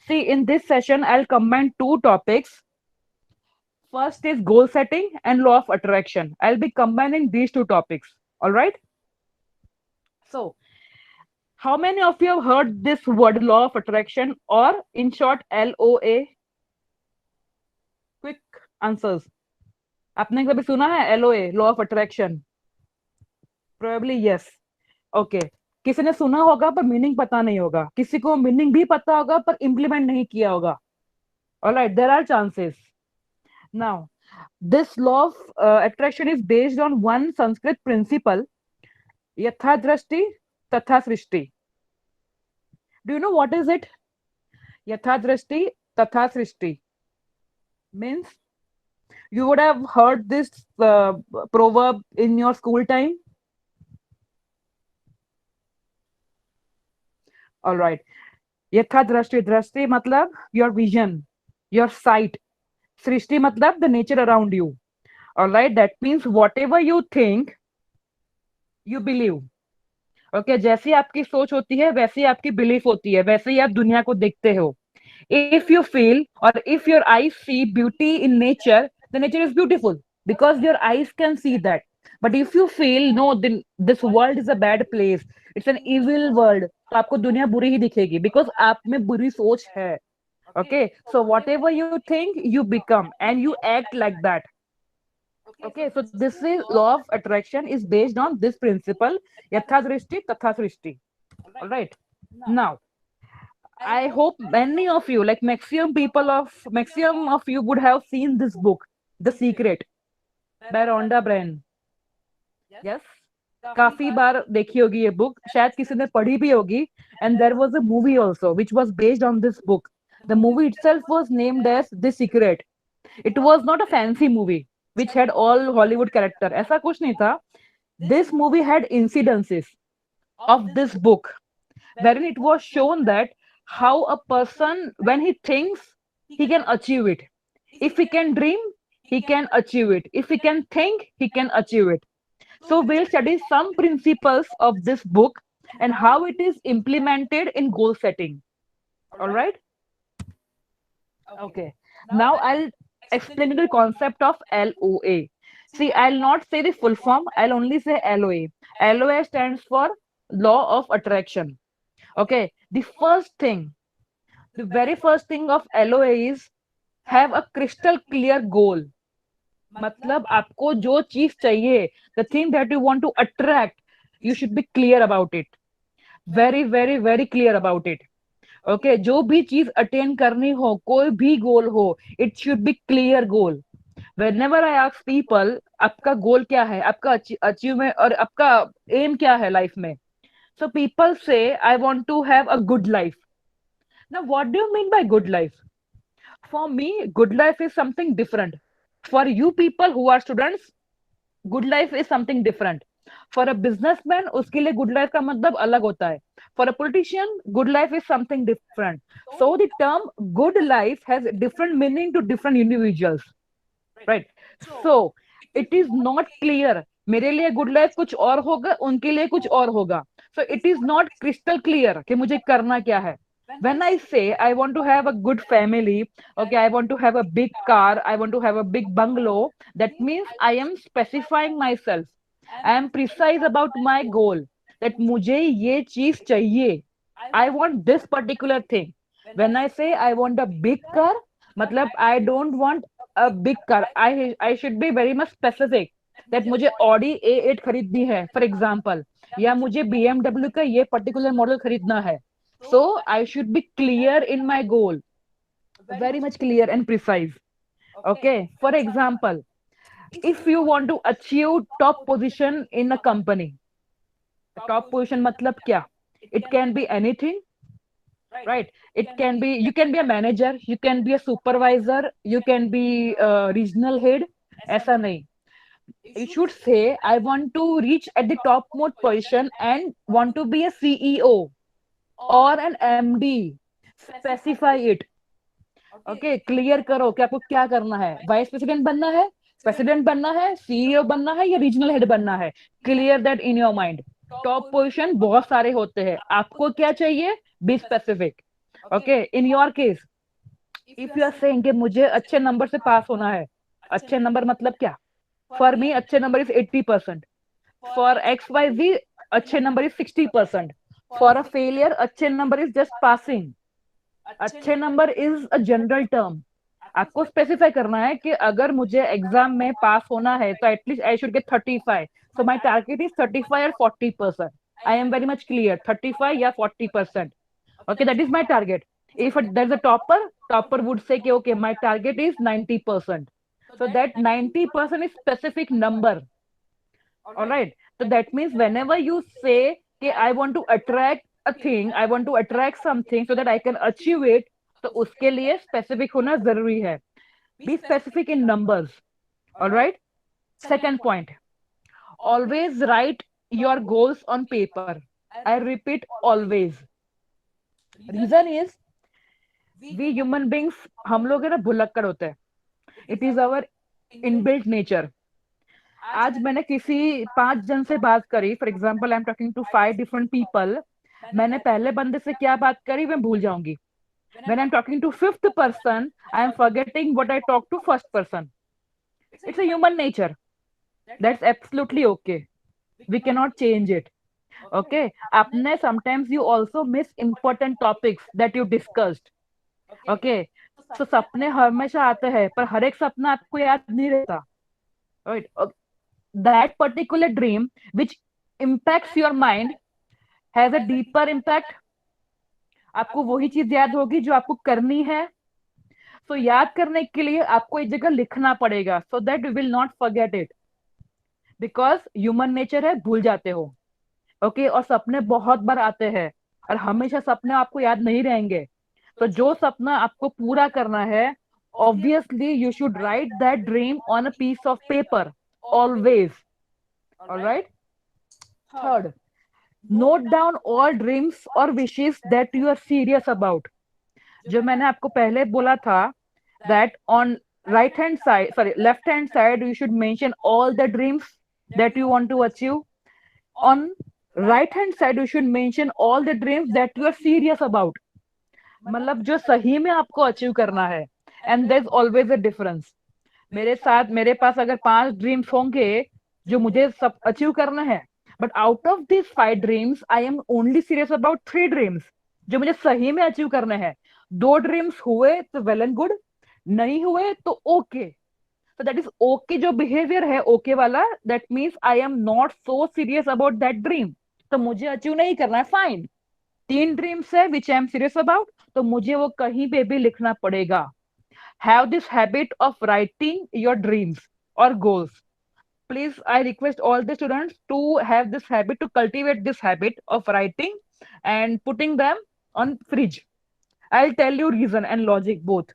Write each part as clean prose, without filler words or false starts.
See, in this session, I'll combine two topics. First is goal setting and law of attraction. I'll be combining these two topics. All right. So, how many of you have heard this word law of attraction, or in short, LOA? Quick answers. आपने कभी सुना है LOA, law of attraction? Probably yes. Okay. किसी ने सुना होगा पर meaning पता नहीं होगा, किसी को मीनिंग भी पता होगा पर इंप्लीमेंट नहीं किया होगा. All right, there are chances. Now, this law of attraction is based on one Sanskrit principle, yatha drashti tatha srishti. Do you know what is it? Yatha drashti tatha srishti means you would have heard this proverb in your school time. All right. Yatha drashti, drashti matlab your vision, your sight. Srishti matlab the nature around you. All right. That means whatever you think, you believe. Okay जैसी आपकी सोच होती है वैसी आपकी belief होती है, वैसे ही आप दुनिया को देखते हो. इफ यू फील और if your eyes see beauty in nature, the nature is beautiful because your eyes can see that. But if you feel no this world is a bad place, it's an evil world, तो आपको दुनिया बुरी ही दिखेगी because आप में बुरी सोच है. Okay so what ever you think you become and you act like that. Okay, so this is law of attraction is based on this principle, yatha drishti tatha srishti. All right. Now, I hope many of you, like maximum of you would have seen this book, The Secret, by Rhonda Byrne. Yes. काफी बार देखी होगी ये book, शायद किसी ने पढ़ी भी होगी. And there was a movie also which was based on this book. The movie itself was named as The Secret. It was not a fancy movie which had all Hollywood character. ऐसा कुछ नहीं था. This movie had incidences of this book, wherein it was shown that how a person, when he thinks, he can achieve it. If he can dream, he can achieve it. If he can think, he can achieve it. So we'll study some principles of this book and how it is implemented in goal setting. All right. Okay. Now I'll explain the concept of LOA. See, I'll not say the full form, I'll only say LOA. LOA stands for Law of Attraction. Okay, the very first thing of LOA is have a crystal clear goal. मतलब आपको जो चीज चाहिए, the thing that you want to attract, you should be clear about it. Very, very, very clear about it. Okay जो भी चीज attain करनी हो, कोई भी गोल हो, it should be clear goal. Whenever I ask people आपका गोल क्या है, आपका अचीवमेंट और आपका एम क्या है लाइफ में, सो पीपल से I want to have a good life. Now what do you mean by good life? For me good life is something different. For you people who are students, good life is something different. For a businessman उसके लिए good life का मतलब अलग होता है. For a politician, good life is something different. So the term good life has different meaning to different individuals, right? So it is not clear. मेरे लिए good life कुछ और होगा, उनके लिए कुछ और होगा. So it is not crystal clear कि मुझे करना क्या है. When I say I want to have a good family, okay, I want to have a big car, I want to have a big bungalow, that means I am specifying myself. I am precise about my goal. That मुझे ये चीज चाहिए. I want this particular thing. When I say I want a big car, मतलब I don't want a big car. I should be very much specific. That मुझे Audi A8 खरीदनी है, for example, या मुझे BMW का ये particular model खरीदना है. So I should be clear in my goal, very much clear and precise. Okay. For example, if you want to achieve top position in a company, top position matlab kya? It can be anything, right? It can be, you can be a manager, you can be a supervisor, you can be a regional head. ऐसा नहीं. You should say I want to reach at the topmost position and want to be a CEO or an MD. Specify it. Okay, clear करो कि आपको क्या करना है. Vice president बनना है, प्रेसिडेंट बनना है, सीईओ बनना है या रीजनल हेड बनना है. Clear that in your mind. Top position बहुत सारे होते हैं, आपको क्या चाहिए, be specific. Okay, in your case if you are saying कि मुझे अच्छे नंबर से पास होना है, अच्छे नंबर मतलब क्या? फॉर मी अच्छे number is 80%, for X Y Z अच्छे number is 60%, for a failure अच्छे नंबर इज जस्ट पासिंग। अच्छे number is a general term. आपको स्पेसिफाई करना है कि अगर मुझे एग्जाम में पास होना है तो at least I should get 35, so my target is 35 और 40%। I am very much clear, 35 या 40%। Okay, that is my target. If there's a topper would say कि okay, my target is 90%. So that 90% is specific number. All right. So that means whenever you say कि I want to attract a thing, I want to attract something so that I can achieve it, तो उसके लिए specific होना जरूरी है. Be specific in numbers. All right. Second point, always write your goals on paper. I repeat, always. Reason is we human beings, हम लोग है ना भुलक्कड़ होते हैं। It is our inbuilt nature. आज मैंने किसी 5 जन से बात करी, for example I am talking to 5 different people, मैंने पहले बंदे से क्या बात करी मैं भूल जाऊंगी। When I am talking to fifth person I am forgetting what I talk to first person. It's a human nature, that's absolutely okay, we can not change it. Okay, आपने sometimes you also miss important topics that you discussed. Okay, तो सपने हमेशा आते हैं पर हर एक सपना आपको याद नहीं रहता, right? That particular dream which impacts your mind has a deeper impact. आपको वही चीज याद होगी जो आपको करनी है। तो याद करने के लिए आपको एक जगह लिखना पड़ेगा so that you will not forget it, because human nature है, भूल जाते हो। ओके, और सपने बहुत बार आते हैं और हमेशा सपने आपको याद नहीं रहेंगे। तो जो सपना आपको पूरा करना है, obviously you should write that dream on a piece of paper always. Alright. Third, note down all dreams और wishes that you are serious about. जो मैंने आपको पहले बोला था that on right hand side, sorry left hand side, you should mention all the dreams that you want to achieve. On right hand side you should mention all the dreams that you are serious about, मतलब जो सही में आपको achieve करना है। And there is always a difference. मेरे साथ, मेरे पास अगर 5 ड्रीम्स होंगे जो मुझे सब अचीव करना है, but out of this 5 dreams I am only serious about 3 dreams जो मुझे सही में अचीव करने हैं। 2 ड्रीम्स हुए तो वेल एंड गुड, नहीं हुए तो ओके। तो दैट इज ओके, जो बिहेवियर है ओके वाला, that means I am not so serious about that dream, तो मुझे अचीव नहीं करना है, फाइन। 3 ड्रीम्स है विच आई एम सीरियस अबाउट, तो मुझे वो कहीं पे भी लिखना पड़ेगा। Have this habit of writing your dreams और goals. Please, I request all the students to have this habit, to cultivate this habit of writing and putting them on fridge. I'll tell you reason and logic both.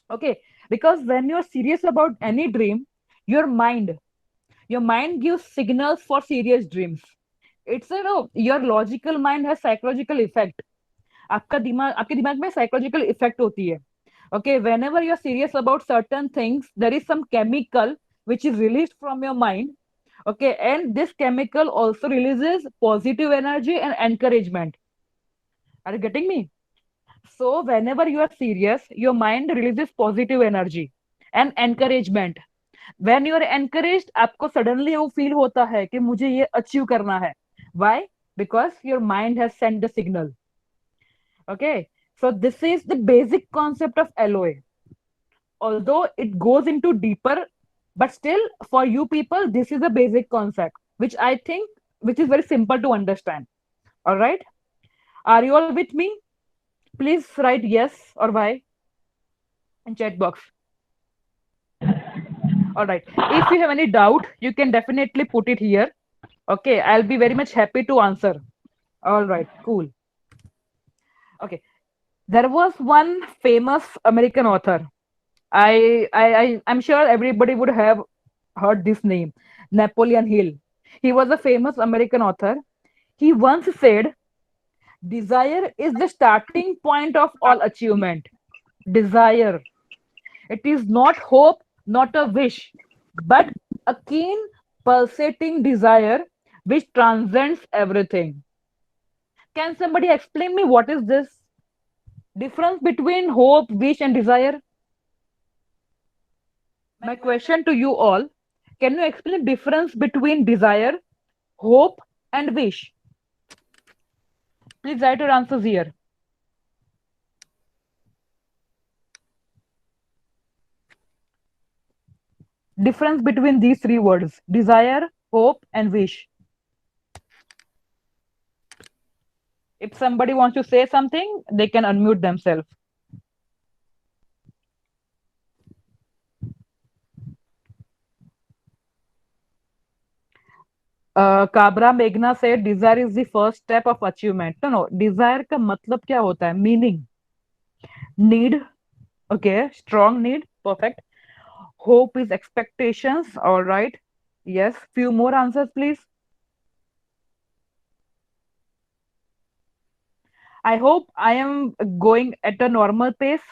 Okay, because when you're serious about any dream, your mind your mind gives signals for serious dreams. It's, you know, your logical mind has psychological effect. आपके दिमाग में psychological effect होती है। Okay, whenever you are serious about certain things there is some chemical which is released from your mind. Okay, and this chemical also releases positive energy and encouragement. Are you getting me? So whenever you are serious, your mind releases positive energy and encouragement. When you are encouraged, आपको suddenly वो feel होता है कि मुझे ये achieve करना है। Why? Because your mind has sent the signal. Okay, so this is the basic concept of LOA. Although it goes into deeper, but still for you people this is a basic concept which I think which is very simple to understand. All right, are you all with me? Please write yes or why in chat box. All right, if you have any doubt you can definitely put it here. Okay, I'll be very much happy to answer. All right, cool. Okay, there was one famous American author. I'm sure everybody would have heard this name, Napoleon Hill. He was a famous American author. He once said, desire is the starting point of all achievement. Desire. It is not hope, not a wish, but a keen, pulsating desire which transcends everything. Can somebody explain me what is this? Difference between hope, wish, and desire. My question to you all: can you explain the difference between desire, hope, and wish? Please write your answers here. Difference between these three words: desire, hope, and wish. If somebody wants to say something, they can unmute themselves. Kabra मेघना से desire is the first step of achievement. No no, desire का मतलब क्या होता है? Meaning, need. Okay, strong need, perfect. Hope is expectations. All right, yes. Few more answers please. I hope I am going at a normal pace.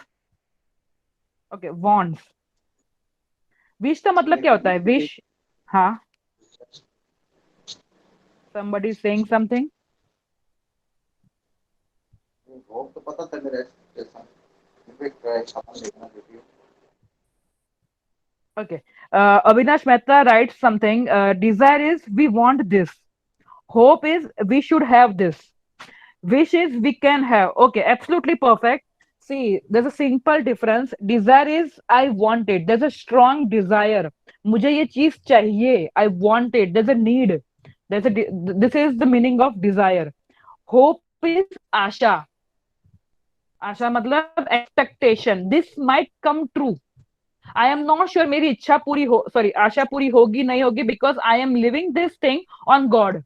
Okay, wants. Wish का मतलब क्या होता है? Wish. हाँ, somebody is saying something. Hope तो पता था मेरा expectation. Okay. Avinash Mehta writes something. Desire is we want this. Hope is we should have this. Wish is we can have. Okay, absolutely perfect. See, there's a simple difference. Desire is I want it. There's a strong desire. मुझे ये चीज चाहिए. I want it. There's a need. This is the meaning of desire. Hope is आशा. आशा मतलब expectation. This might come true. I am not sure मेरी इच्छा पूरी हो, sorry, आशा पूरी होगी नहीं होगी, because I am living this thing on God.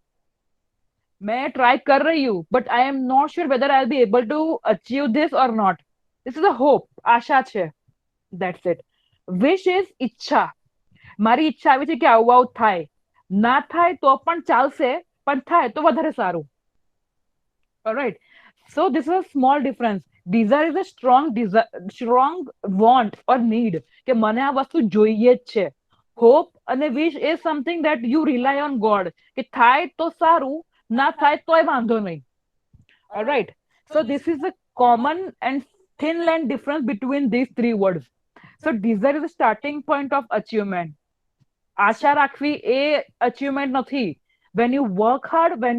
मैं ट्राई कर रही हूँ, but I am not sure whether I be able to achieve this or not. This is a hope, आशा છે. That's it. Wish is ઈચ્છા. મારી ઈચ્છા આવી છે કે આવું આવું થાય. ના થાય તો પણ ચાલશે, પણ થાય તો વધારે સારું. Alright. So this is a small difference. Desire is a strong want or need કે મને આ વસ્તુ જોઈએ જ છે. Hope અને wish is something that you rely on God કે થાય તો સારું, ના થાય તોય વાંધો નહીં. Alright. So this is a common and thin line difference between these three words. So desire is the starting point of achievement. આશા રાખવી એ achievement નથી. When you work hard, when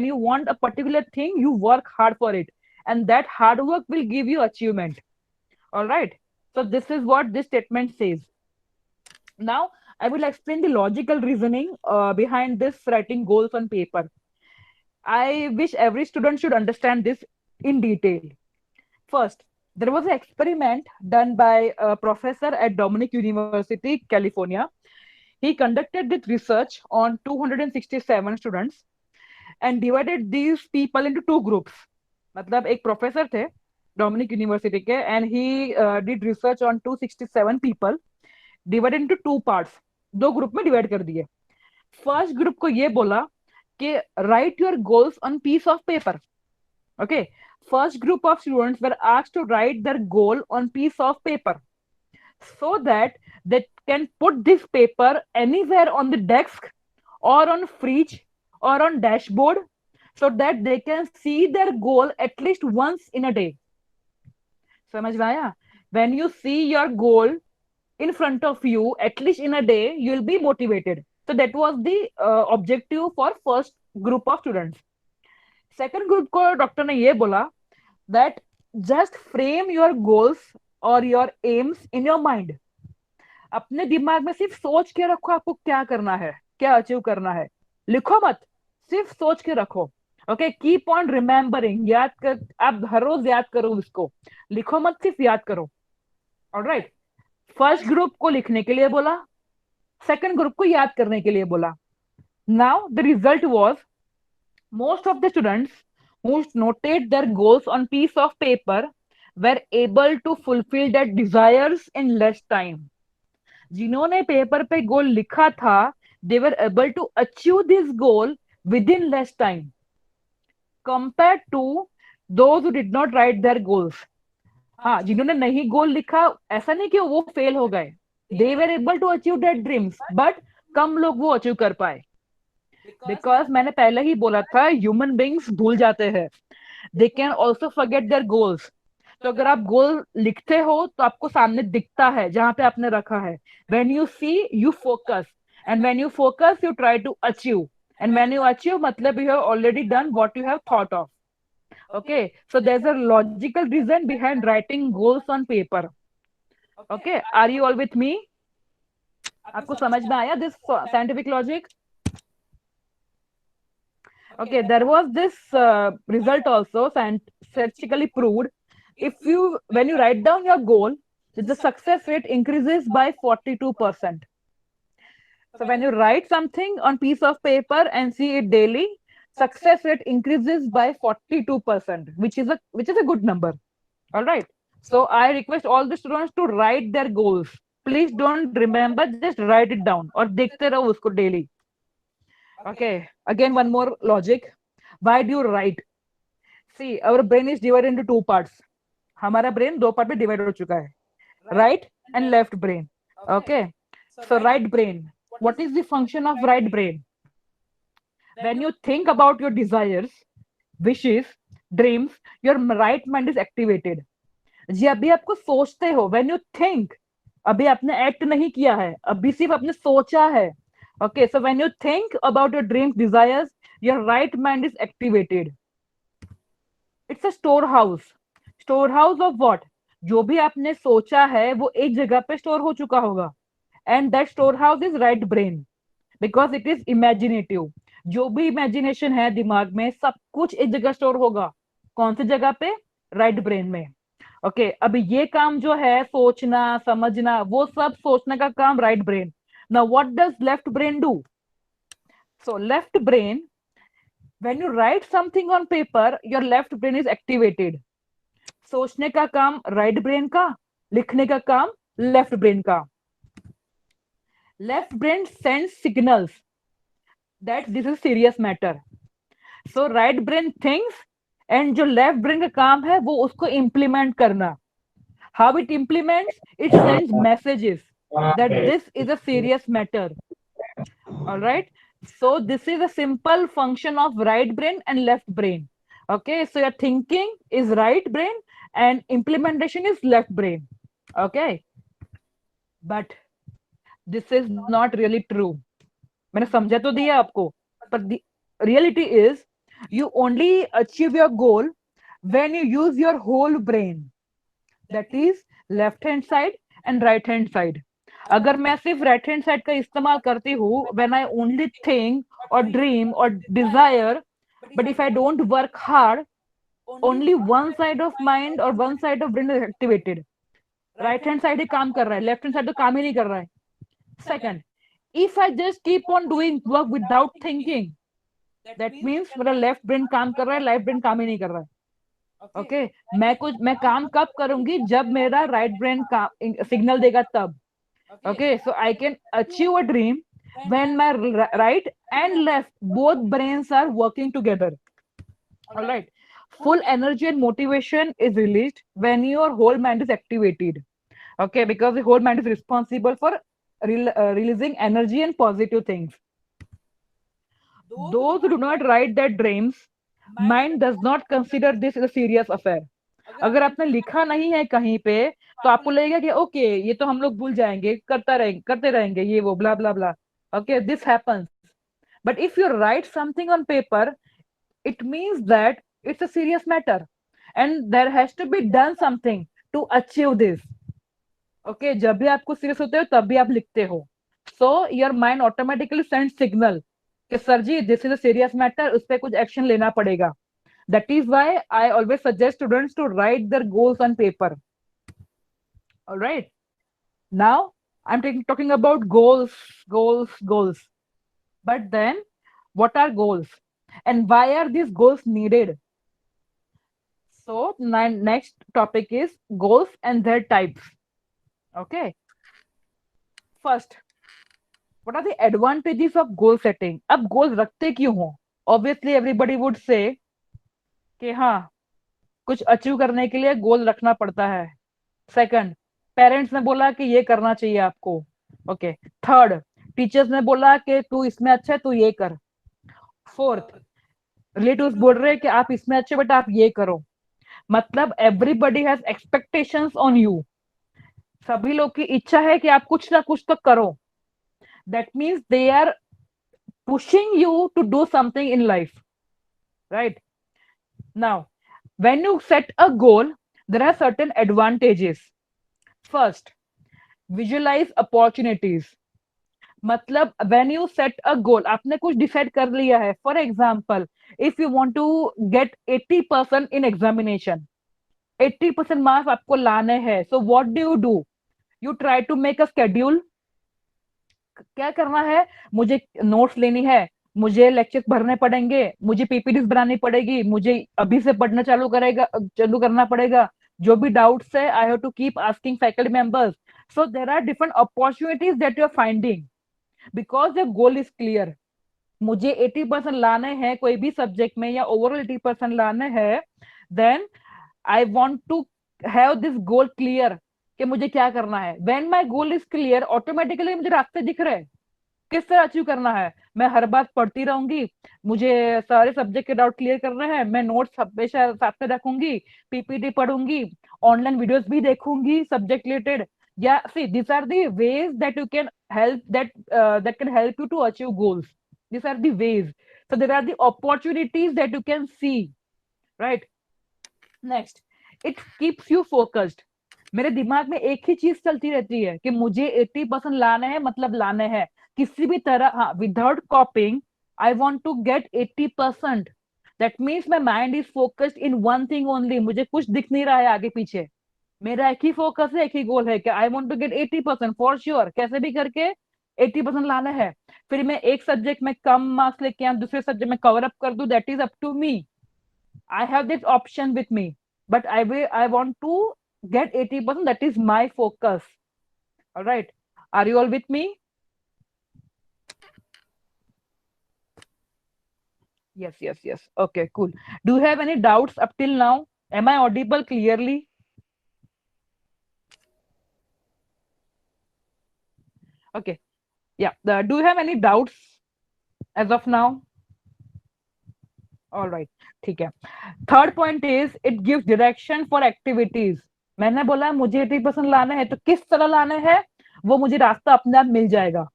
you want a particular thing, you work hard for it, and that hard work will give you achievement. All right. So this is what this statement says. Now I will explain the logical reasoning behind this writing goals on paper. I wish every student should understand this in detail. First, there was an experiment done by a professor at Dominic University, California. He conducted this research on 267 students and divided these people into two groups. मतलब एक professor थे Dominic university के, and he did research on 267 people, divided into two parts. दो group में divide कर दिए. First group को ये बोला कि write your goals on piece of paper. Okay, first group of students were asked to write their goal on piece of paper so that they can put this paper anywhere on the desk or on fridge or on dashboard so that they can see their goal at least once in a day. समझ में आया? When you see your goal in front of you at least in a day, you will be motivated. So that was the objective for first group of students. Second group को doctor ने ये बोला that just frame your goals or your aims in your mind. अपने दिमाग में सिर्फ सोच के रखो आपको क्या करना है, क्या अचीव करना है. लिखो मत, सिर्फ सोच के रखो. Okay, keep on remembering. याद कर, आप हर रोज याद करो इसको. लिखो मत, सिर्फ याद करो. ऑलराइट. फर्स्ट ग्रुप को लिखने के लिए बोला, सेकंड ग्रुप को याद करने के लिए बोला. Now the result was most of the students who noted their goals on piece of paper were able to fulfill their desires in less time. जिन्होंने पेपर पे गोल लिखा था, they were able to achieve this goal within less time compared to those who did not write their goals. हाँ, जिन्होंने नहीं गोल लिखा, ऐसा नहीं कि वो फेल हो गए. They were able to achieve their dreams, but कम लोग वो अचीव कर पाए. बिकॉज मैंने पहले ही बोला था ह्यूमन बींग्स भूल जाते हैं. They can also forget their goals. तो अगर आप गोल लिखते हो तो आपको सामने दिखता है जहां पे आपने रखा है. When you see you focus, and when you focus you try to achieve, and when you achieve मतलब you have already done what you have thought of. Okay, so there's a logical reason behind writing goals on paper. Okay, are you all with me? आपको समझ में आया this scientific logic? Okay, there was this result also scientifically proved. If you, when you write down your goal, the success rate increases by 42%. So when you write something on piece of paper and see it daily, success rate increases by 42%, which is a good number. All right. So I request all the students to write their goals. Please don't remember, just write it down और देखते रहो उसको daily. Okay. Again, one more logic. Why do you write? See, our brain is divided into two parts. हमारा brain दो part में divide हो चुका है. Right and left brain. Okay. So right brain. What is the function of right brain? When you think about your desires, wishes, dreams, your right mind is activated. जी अभी आपको सोचते हो, when you think, अभी आपने act नहीं किया है, अभी सिर्फ आपने सोचा है. Okay, so when you think about your dreams, desires, your right mind is activated. It's a storehouse. Storehouse of what? जो भी आपने सोचा है वो एक जगह पे स्टोर हो चुका होगा. And that storehouse is right brain because it is imaginative. जो भी इमेजिनेशन है दिमाग में सब कुछ एक जगह स्टोर होगा. कौन सी जगह पे? राइट ब्रेन में. ओके, अब ये काम जो है सोचना समझना वो सब सोचने का काम right brain. Now what does left brain do? So left brain, when you right something on paper your left brain is activated. सोचने का काम राइट ब्रेन का, लिखने का काम लेफ्ट ब्रेन का. Left brain sends signals that this is serious matter. So right brain thinks and जो left brain का काम है वो उसको इम्प्लीमेंट करना. How it implements? It sends messages that this is a serious matter. All right. So this is a simple function of right brain and left brain. Okay. So your thinking is right brain and implementation is left brain. Okay. But this is not really true. मैंने समझा तो दिया आपको, but the reality is you only achieve your goal when you use your whole brain. That is left hand side and right hand side. अगर मैं सिर्फ right hand side का इस्तेमाल करती हूँ when I only think or dream or desire, but if I don't work hard, only one side of mind or one side of brain is activated. Right hand side ही काम कर रहा है, left hand side तो काम ही नहीं कर रहा है. Second, if I just keep on doing work without thinking, that means मेरा लेफ्ट ब्रेन काम कर रहा है, राइट ब्रेन काम ही नहीं कर रहा है. ओके मैं काम कब करूंगी? जब मेरा राइट ब्रेन का सिग्नल देगा तब. Okay so I can achieve a dream when my right and left both brains are working together. Alright. Full energy and motivation is released when your whole mind is activated. Okay, because the whole mind is responsible for releasing energy and positive things. Those who do not write their dreams, mind does not consider this as a serious affair. अगर आपने लिखा नहीं है कहीं पे तो आपको लगेगा कि ओके ये तो हम लोग भूल जाएंगे, करते रहेंगे ये वो blah blah blah. Okay, this happens. But if you write something on paper, it means that it's a serious matter and there has to be done something to achieve this. Okay, जब भी आपको serious होते हो तब भी आप लिखते हो. So your mind automatically sends signal कि sir ji this is a serious matter, उस पर कुछ एक्शन लेना पड़ेगा. That is why I always suggest students to write their goals on paper. Alright. Now I am talking about goals. But then what are goals and why are these goals needed? So next topic is goals and their types. Okay. First, what are the advantages of goal setting? अब गोल रखते क्यों हो? Obviously everybody would say कि हाँ कुछ achieve करने के लिए गोल रखना पड़ता है. सेकंड, पेरेंट्स ने बोला कि ये करना चाहिए आपको. ओके. थर्ड, टीचर्स ने बोला कि तू इसमें अच्छा है तू ये कर. फोर्थ, रिलेटिव्स बोल रहे हैं कि आप इसमें अच्छे बेटा आप ये करो. मतलब everybody has expectations on you, सभी लोग की इच्छा है कि आप कुछ ना कुछ तो करो. That means they are pushing you to do something in life, right? Now, when you set a goal, there are certain advantages. First, visualize opportunities. मतलब when you set a goal, आपने कुछ डिसाइड कर लिया है. For example, if you want to get 80% in examination, 80% marks आपको लाने हैं, so what do? You try to make a schedule. क्या करना है? मुझे नोट्स लेनी है, मुझे लेक्चर्स भरने पड़ेंगे, मुझे पीपीटीज बनानी पड़ेगी, मुझे अभी से पढ़ना चालू करना पड़ेगा. जो भी डाउट्स है, I have to keep asking faculty members. So there are different opportunities that you are finding because your goal is clear. मुझे 80% लाने हैं कोई भी सब्जेक्ट में, या ओवरऑल 80% लाने हैं, then I want to have this goal clear कि मुझे क्या करना है. When my goal is clear, automatically मुझे रास्ते दिख रहे हैं किस तरह अचीव करना है. मैं हर बात पढ़ती रहूंगी, मुझे सारे सब्जेक्ट के डाउट क्लियर करने हैं, मैं नोट्स हमेशा साथ में रखूंगी, पीपीटी पढ़ूंगी, ऑनलाइन वीडियोस भी देखूंगी सब्जेक्ट रिलेटेड. या see this are the ways that you can help that can help you to achieve goals. This are the ways. So there are the opportunities that you can see, right? Next, it keeps you focused. मेरे दिमाग में एक ही चीज चलती रहती है कि मुझे 80% लाने हैं, मतलब लाने हैं किसी भी तरह. हाँ, without copying I want to get 80%. That means my mind is focused in one thing only. मुझे कुछ दिख नहीं रहा है आगे पीछे, मेरा एक ही फोकस है, एक ही गोल है कि I want to get 80% for sure. कैसे भी करके 80% लाना है. फिर मैं एक सब्जेक्ट में कम मार्क्स लेके आऊं, दूसरे सब्जेक्ट में कवर अप कर दूं, that is up to me. I have this option with me, but I want to get 80%. That is my focus. All right. Are you all with me? Yes, yes, yes. Okay, cool. Do you have any doubts up till now? Am I audible clearly? Okay. Yeah. Do you have any doubts as of now? All right. ठीक है. Third point is it gives direction for activities. मैंने बोला मुझे 80% लाना है, तो किस तरह लाना है वो मुझे रास्ता अपने आप मिल जाएगा.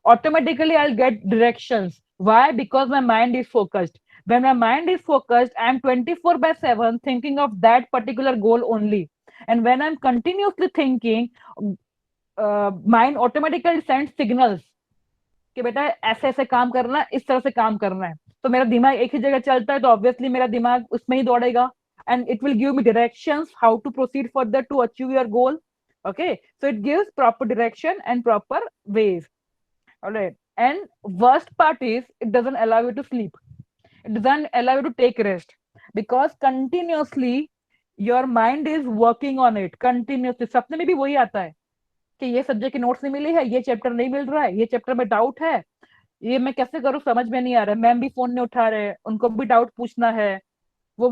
Automatically I'll get directions. Why? Because my mind is focused. When my mind is focused, I'm 24/7 thinking of that particular goal only. And when I'm continuously thinking, mind automatically sends signals कि बेटा ऐसे ऐसे काम करना है, इस तरह से काम करना है. तो मेरा दिमाग एक ही जगह चलता है, तो ऑब्वियसली मेरा दिमाग उसमें ही दौड़ेगा. And it will give me directions how to proceed further to achieve your goal. Okay, so it gives proper direction and proper ways. All right. And worst part is it doesn't allow you to sleep. It doesn't allow you to take rest because continuously your mind is working on it. Continuously. सपने में भी वही आता है कि ये subject की notes नहीं मिली है, ये चैप्टर नहीं मिल रहा है, ये चैप्टर में डाउट है, ये मैं कैसे करूं, समझ में नहीं आ रहा है. मैम भी फोन नहीं उठा रहे, उनको भी डाउट पूछना है. वो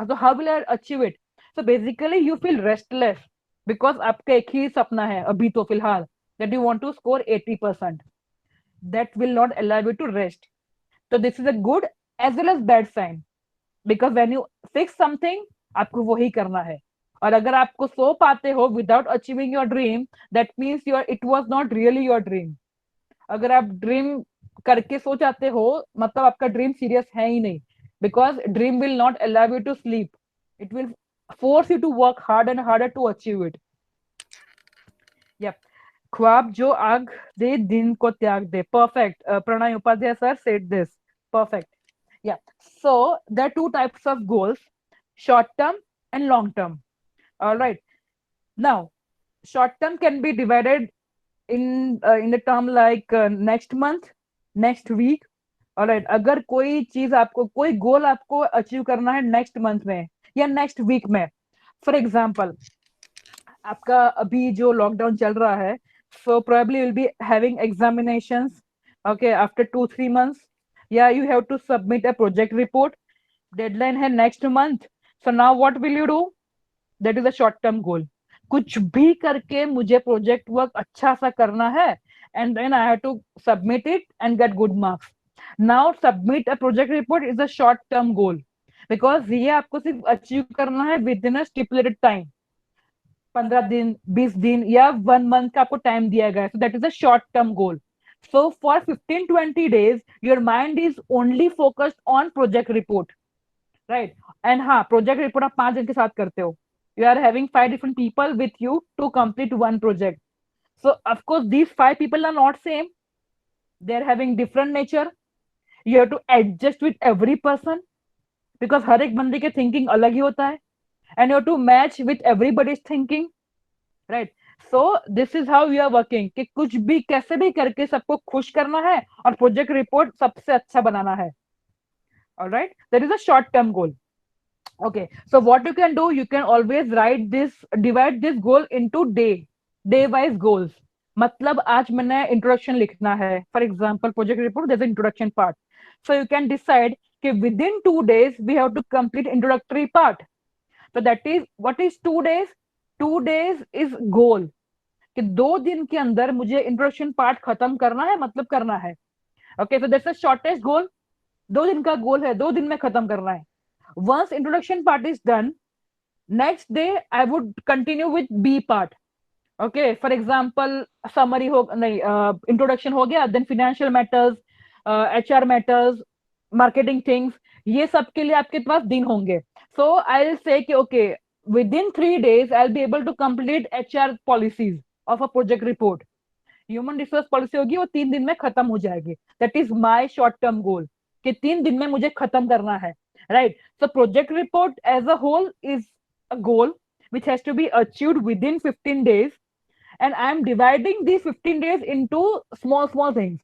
तो how will I achieve it? So basically you feel restless because आपका एक ही सपना है अभी तो फिलहाल, that you want to score 80%. That will not allow you to rest. So this is a good as well as bad sign because when you fix something, आपको वही करना है. और अगर आपको सो पाते हो without achieving your dream, that means it was not really your dream. अगर आप ड्रीम करके सो जाते हो, मतलब आपका ड्रीम सीरियस है ही नहीं. Because dream will not allow you to sleep. It will force you to work hard and harder to achieve it. Yep. ख्वाब जो आग दे दिन को त्याग दे. Perfect. Pranay Upadhyay sir said this. Perfect. Yeah. So there are two types of goals: short term and long term. All right. Now, short term can be divided in the term like next month, next week. All right. अगर कोई चीज आपको, कोई गोल आपको achieve करना है next month में या नेक्स्ट वीक में, फॉर एग्जाम्पल आपका अभी जो लॉकडाउन चल रहा है, so probably you'll be having examinations, okay, after 2-3 months. Yeah, you have to submit a project report. Deadline है next month. So now what will you do? That is a short term goal. कुछ भी करके मुझे project work अच्छा सा करना है, and then I have to submit it and get good marks. Now submit a project report is a short term goal. Because ये आपको सिर्फ अचीव करना है with in a stipulated time, 15 दिन, 20 दिन या 1 मंथ का आपको टाइम दिया गया है, so that is a short term goal. So for 15-20 days your mind is only focused on project report, right. And हाँ, प्रोजेक्ट रिपोर्ट आप 5 दिन के साथ करते हो. You are having 5 different people with you to complete one project. So of course these 5 people are not same. They are having different nature. You have to adjust with every person because हर एक बंदे के thinking अलग ही होता है. And you have to match with everybody's thinking, right? So this is how we are working कि कुछ भी कैसे भी करके सबको खुश करना है और प्रोजेक्ट रिपोर्ट सबसे अच्छा बनाना है. All right, that is a short term goal. Okay, so what you can do, you can always write this, divide this goal into day wise goals. मतलब आज मैंने इंट्रोडक्शन लिखना है, फॉर एग्जांपल प्रोजेक्ट रिपोर्ट जैसे introduction part. So you can decide कि within 2 days we have to complete introductory part. तो that is what is 2 days. 2 days is goal कि 2 दिन के अंदर मुझे इंट्रोडक्शन पार्ट खत्म करना है, मतलब करना है. Okay, so that's the shortest goal. 2 दिन का गोल है, 2 दिन में खत्म करना है. Once introduction part is done, next day I would continue with B part. Okay, for example, summary हो नहीं, introduction हो गया, then financial matters, HR matters, marketing things, ये सब के लिए आपके पास दिन होंगे. So I'll say कि okay, within 3 days I'll be able to complete HR policies of a project report. Human resource policy होगी वो 3 दिन में खत्म हो जाएगी. That is my short term goal कि 3 दिन में मुझे खत्म करना है, right. So project report as a whole is a goal which has to be achieved within 15 days, and I am dividing these 15 days into small things.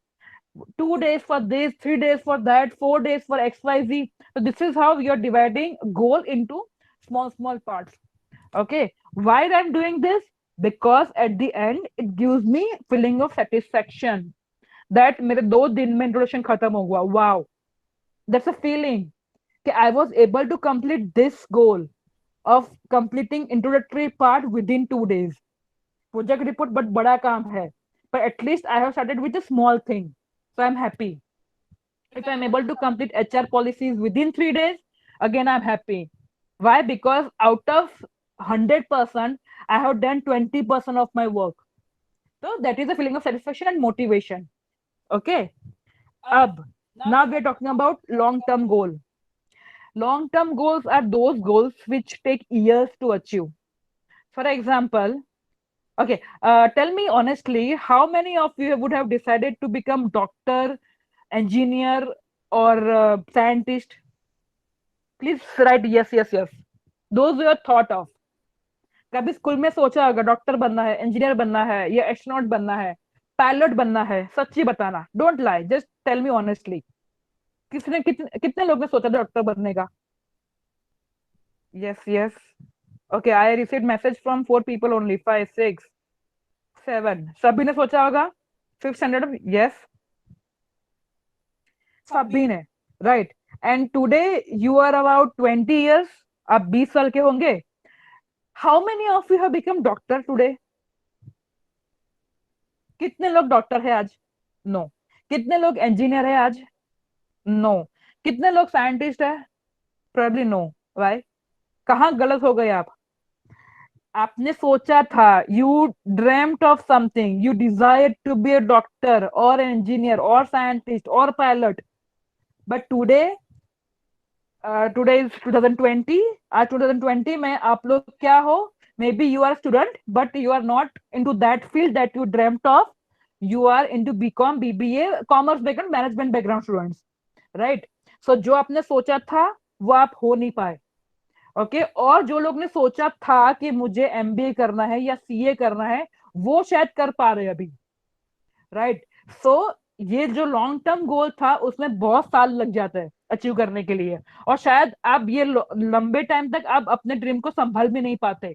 2 days for this, 3 days for that, 4 days for XYZ. So this is how we are dividing goal into small parts. Okay, why I'm doing this? Because at the end it gives me feeling of satisfaction that मेरे 2 दिन में introduction खत्म हो हुआ. wow, that's a feeling कि I was able to complete this goal of completing introductory part within 2 days. Project report but बड़ा काम है, but at least I have started with a small thing, so I'm happy. If I'm able to complete HR policies within 3 days, again I'm happy. Why? Because out of 100%, I have done 20% of my work. So that is a feeling of satisfaction and motivation. Okay. Ab, now we are talking about long-term goal. Long-term goals are those goals which take years to achieve. For example, okay, tell me honestly, how many of you would have decided to become doctor, engineer, or scientist? Please write yes. Those were thought of. कभी school में सोचा होगा doctor बनना है, engineer बनना है, या astronaut बनना है, पायलट बनना है? सच्ची बताना, don't lie, just tell me honestly. कितने लोग ने सोचा था डॉक्टर बनने का? Yes. Okay, I received message from 4 people only, 5, 6, 7. सभी ने सोचा होगा. 600. यस, सभी ने, right. And today you are about 20 years. आप 20 साल के होंगे. How many of you have become doctor today? कितने लोग डॉक्टर है आज? नो. कितने लोग इंजीनियर है आज? नो. कितने लोग साइंटिस्ट है? Probably no. व्हाई? कहाँ गलत हो गए आप? आपने सोचा था, you dreamed of something, you desire to be a doctor और इंजीनियर और साइंटिस्ट और पायलट, बट टुडे इज 2020. आज 2020 में आप लोग क्या हो? Maybe you are student but you are not into that field that you dreamed of. You are into BCom, BBA, commerce background, management background students, right. सो जो आपने सोचा था वो आप हो नहीं पाए. ओके, और जो लोग ने सोचा था कि मुझे एमबीए करना है या सीए करना है, वो शायद कर पा रहे अभी, राइट. सो ये जो लॉन्ग टर्म गोल था उसमें बहुत साल लग जाते हैं अचीव करने के लिए, और शायद आप ये लंबे टाइम तक आप अपने ड्रीम को संभाल भी नहीं पाते.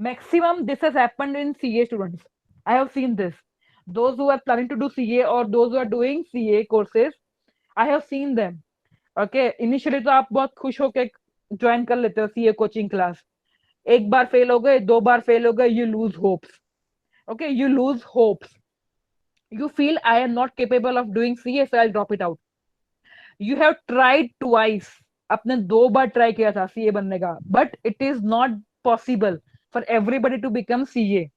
Maximum this has happened in CA students. I have seen this. Those who are planning to do CA or those who are doing CA courses, I have seen them. Okay, initially तो आप बहुत खुश होकर join कर लेते हो CA coaching class. एक बार fail हो गए, 2 बार फेल हो गए, you lose hopes. Okay, you lose hopes. You feel I am not capable of doing CA, so I'll drop it out. You have tried twice. आपने 2 बार try किया था CA बनने का, but it is not possible for everybody to become CA,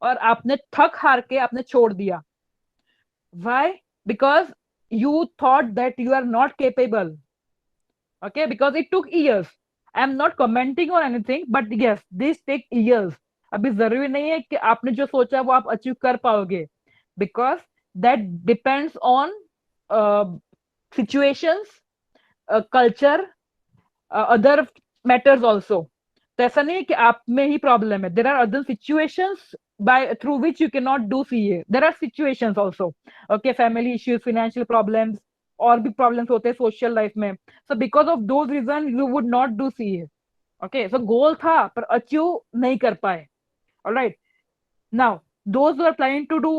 और आपने थक हार के आपने छोड़ दिया. Why? Because you thought that you are not capable. Okay, because it took years. I am not commenting on anything, but yes, this take years. अभी जरूरी नहीं है कि आपने जो सोचा वो आप अचीव कर पाओगे, because that depends on situations, culture, other matters also. तो ऐसा नहीं है कि आप में ही प्रॉब्लम है. There are other situations by through which you cannot do CA. There are situations also. Okay, family issues, financial problems, और भी problems होते हैं social life में. So because of those reasons, you would not do CA. Okay, so goal था पर achieve नहीं कर पाए. All right. Now, those who are planning to do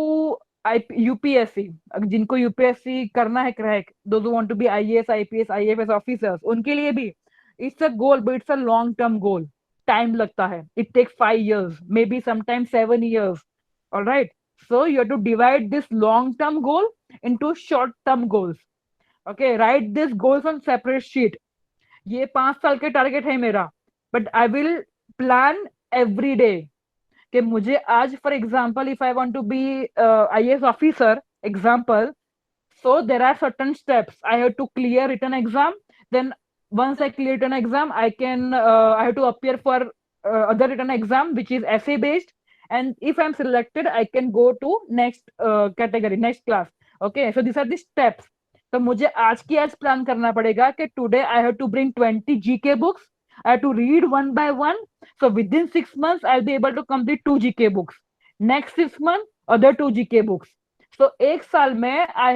UPSC, जिनको UPSC करना है crack, those who want to be IAS, IPS, IFS officers, उनके लिए भी it's a goal, but it's a long term goal. Time लगता है. It takes 5 years, maybe sometimes 7 years. All right. So you have to divide this long term goal into short term goals. Okay, write this goals on separate sheet. ये 5 साल के target है मेरा, but I will plan every day कि मुझे आज, for example, if I want to be IAS officer example, so there are certain steps. I have to clear written exam, then once I clear written exam, I have to appear for other written exam which is essay based, and if I'm selected I can go to next category, next class. Okay, so these are the steps. तो मुझे आज की आज plan करना पड़ेगा कि today I have to bring 20 GK books. I have to read one by one. So within 6 months I'll be able to complete 2 GK books. Next 6 months other 2 GK books. So एक साल में I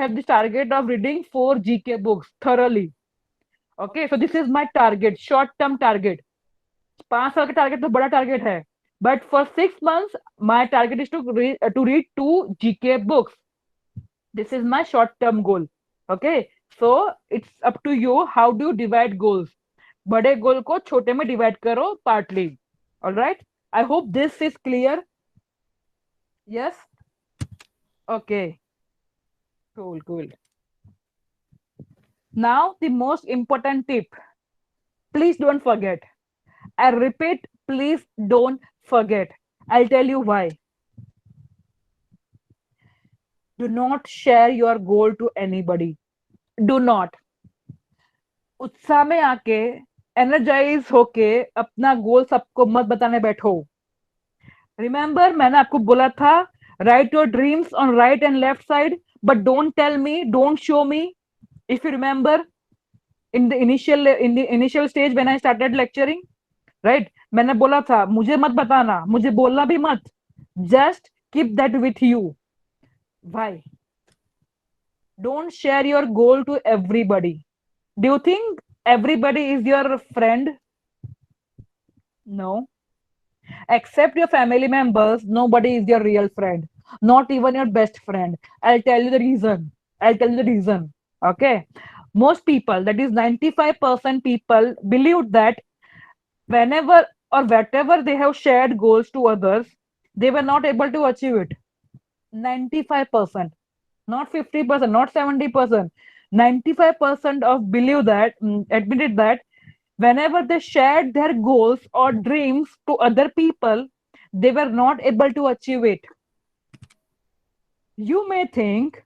have this target of reading 4 GK books thoroughly. Okay, so this is my target, short term target. 5 साल का target तो बड़ा target है, but for 6 months my target is to read 2 GK books. This is my short term goal. Okay, so it's up to you how do you divide goals. बड़े गोल को छोटे में divide करो partly. All right, I hope this is clear. Yes. Okay. Cool. Now, the most important tip. Please don't forget. I repeat, please don't forget. I'll tell you why. Do not share your goal to anybody. Do not. उत्साह में आके energise होके अपना गोल सबको मत बताने बैठो. Remember, मैंने आपको बोला था, write your dreams on right and left side, but don't tell me, don't show me. If you remember, in the initial stage when I started lecturing, right, मैंने बोला था मुझे मत बताना, मुझे बोलना भी मत, just keep that with you. Why? Don't share your goal to everybody. Do you think everybody is your friend? No. Except your family members, nobody is your real friend, not even your best friend. I'll tell you the reason. Okay, most people, that is 95% people, believe that whenever or whatever they have shared goals to others, they were not able to achieve it. 95%, not 50%, not 70%. 95% of believe that, admitted that whenever they shared their goals or dreams to other people, they were not able to achieve it. You may think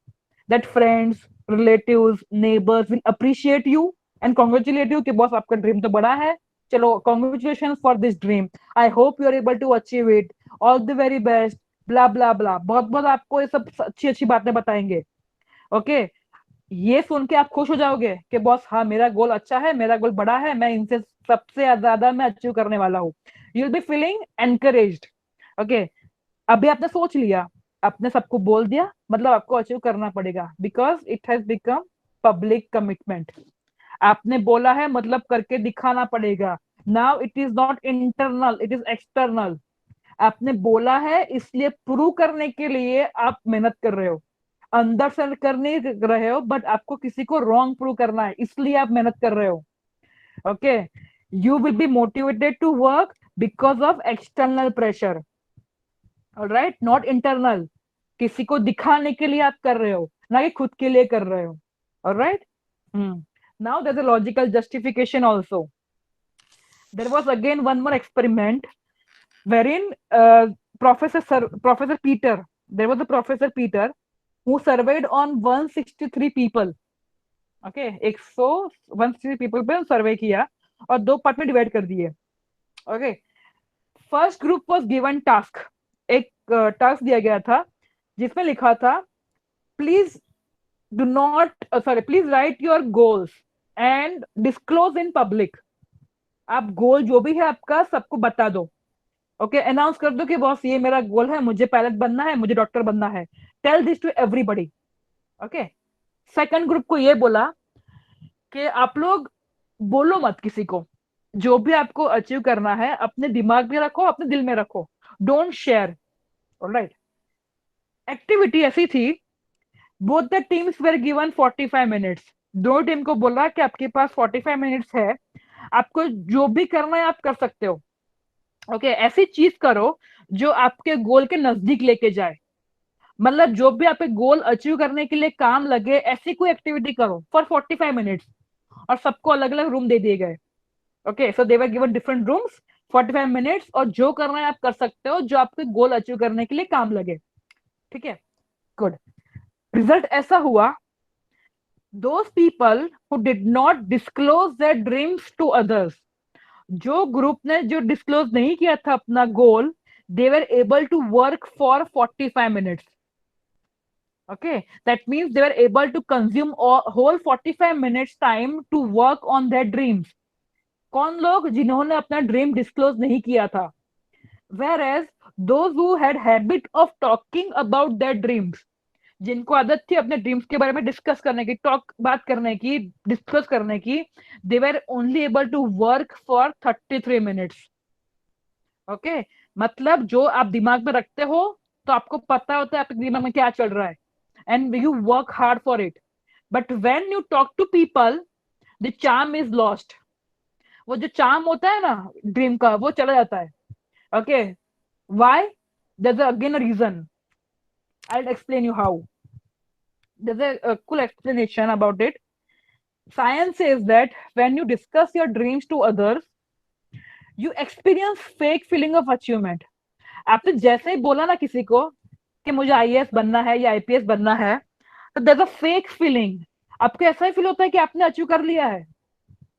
that friends, relatives, neighbors will appreciate you and congratulate you कि boss आपका dream तो बड़ा है, चलो congratulations for this dream. I hope you are able to achieve it. All the very best. Blah blah blah. बहुत बहुत आपको ये सब अच्छी अच्छी बातें बताएंगे. ओके, ये सुन के आप खुश हो जाओगे कि बॉस, हाँ मेरा गोल अच्छा है, मेरा गोल बड़ा है, मैं इनसे सबसे ज्यादा मैं अचीव करने वाला हूँ. You will be feeling encouraged. Okay, अभी आपने सोच लिया, आपने सबको बोल दिया, मतलब आपको अचीव करना पड़ेगा, because it has become public commitment. आपने बोला है मतलब करके दिखाना पड़ेगा. Now it is not internal, it is external. आपने बोला है, इसलिए प्रूव करने के लिए आप मेहनत कर रहे हो. अंदर से कर नहीं रहे हो, बट आपको किसी को रॉन्ग प्रूव करना है, इसलिए आप मेहनत कर रहे हो. Okay, you will be motivated to work because of external pressure. Alright, not internal. किसी को दिखाने के लिए आप कर रहे हो, ना कि खुद के लिए कर रहे हो. Alright. Now there's a logical justification also. There was again one more experiment wherein Professor Peter, there was a Professor Peter who surveyed on 163 people. Okay 163 people पे सर्वे किया और दो पार्ट में डिवाइड कर दिए. Okay, first group was given task. एक task दिया गया था जिसमें लिखा था please do not please right your goals and disclose in public. आप गोल जो भी है आपका सबको बता दो. ओके, अनाउंस कर दो कि बॉस ये मेरा गोल है, मुझे पायलट बनना है, मुझे डॉक्टर बनना है. Tell this to everybody. Okay, second group को ये बोला कि आप लोग बोलो मत किसी को. जो भी आपको अचीव करना है अपने दिमाग में रखो, अपने दिल में रखो. Don't share. ऑलराइट. एक्टिविटी ऐसी थी, both the teams were given 45 minutes. दो टीम को बोला कि आपके पास 45 मिनट्स है, आपको जो भी करना है आप कर सकते हो. ओके, ऐसी चीज करो जो आपके गोल के नजदीक लेके जाए. मतलब जो भी आपके गोल अचीव करने के लिए काम लगे, ऐसी कोई एक्टिविटी करो फॉर 45 मिनट्स. और सबको अलग अलग रूम दे दिए गए. Okay, so they were given different rooms, 45 minutes, और जो करना है आप कर सकते हो जो आपके गोल अचीव करने के लिए काम लगे. ठीक है, गुड. रिजल्ट ऐसा हुआ, those people who did not disclose their dreams to others, जो ग्रुप ने जो डिस्क्लोज नहीं किया था अपना goal, they were able to work for 45 minutes. Okay, that means they were able to consume whole 45 minutes time to work on their dreams. कौन लोग? जिन्होंने अपना ड्रीम डिस्क्लोज नहीं किया था. Whereas those who had habit of talking about their dreams, जिनको आदत थी अपने ड्रीम्स के बारे में डिस्कस करने की, बात करने की, डिस्कस करने की, they were only able to work for 33 minutes. Okay, मतलब जो आप दिमाग में रखते हो तो आपको पता होता है आपके दिमाग में क्या चल रहा है, and you work hard for it. But when you talk to people, the charm is lost. वो जो चार्म होता है ना ड्रीम का, वो चला जाता है. Okay, why? There's again a reason. I'll explain you how. There's a cool explanation about it. Science says that when you discuss your dreams to others, you experience fake feeling of achievement. आपने जैसे ही बोला ना किसी को कि मुझे IAS बनना है या आईपीएस बनना है, तो there's a fake feeling. आपको ऐसा ही फील होता है कि आपने अचीव कर लिया है.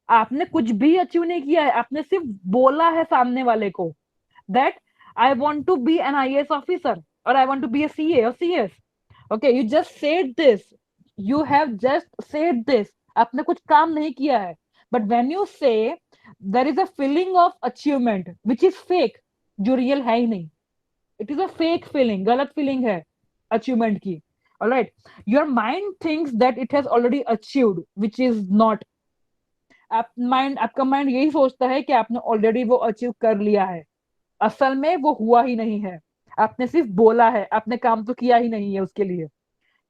आपने कुछ भी अचीव नहीं किया है, आपने सिर्फ बोला है सामने वाले को that I want to be an IAS officer और I want to be a CA और CS. Okay, you just said this, you have just said this. आपने कुछ काम नहीं किया है. But when you say, there is a feeling of achievement which is fake, जो real है ही नहीं. It is a fake feeling, गलत फीलिंग है अचीवमेंट की. Alright, your mind thinks that it has already achieved which is not. आपका mind यही सोचता है कि आपने ऑलरेडी वो अचीव कर लिया है. असल में वो हुआ ही नहीं है, आपने सिर्फ बोला है, आपने काम तो किया ही नहीं है उसके लिए.